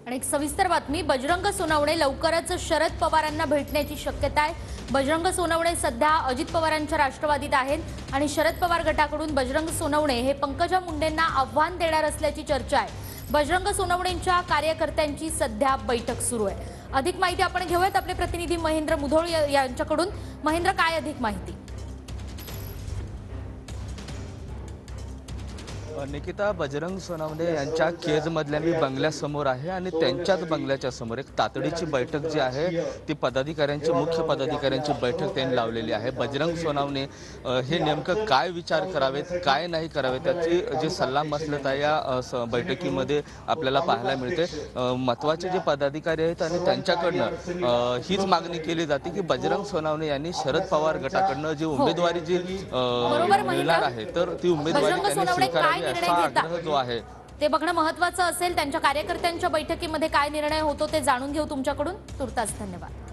आणि एक सविस्तर बातमी, बजरंग सोनवणे लवकरच शरद पवारांना भेटण्याची शक्यता आहे। बजरंग सोनवणे सध्या अजित पवारांच्या राष्ट्रवादीत आहेत आणि शरद पवार गटाकडून बजरंग सोनवणे हे पंकजा मुंडेंना आव्हान देणार असल्याची चर्चा आहे। बजरंग सोनवणेंच्या कार्यकर्त्यांची सध्या बैठक सुरू आहे। अधिक माहिती आपण घेऊयात आपले प्रतिनिधी महेंद्र मुधोळ यांच्याकडून। महेंद्र, काय अधिक माहिती? निकिता, बजरंग सोनवणे यांच्या केजमधल्या मी बंगल्यासमोर आहे आणि त्यांच्याच बंगल्याच्या समोर एक तातडीची बैठक जी आहे ती पदाधिकाऱ्यांची, मुख्य पदाधिकाऱ्यांची बैठक त्यांनी लावलेली आहे। बजरंग सोनवणे हे नेमकं काय विचार करावेत, काय नाही करावेत, त्याची जी सल्लामसलत आहे या बैठकीमध्ये आपल्याला पाहायला मिळते। महत्त्वाचे जे पदाधिकारी आहेत आणि त्यांच्याकडनं हीच मागणी केली जाते की बजरंग सोनवणे यांनी शरद पवार गटाकडनं जी उमेदवारी जी मिळणार आहे तर ती उमेदवारी त्यांनी स्वीकारावी असा आग्रह जो आहे ते बघणं महत्त्वाचं असेल। त्यांच्या कार्यकर्त्यांच्या बैठकीमध्ये काय निर्णय होतो ते जाणून घेऊ तुमच्याकडून। तुर्तास धन्यवाद।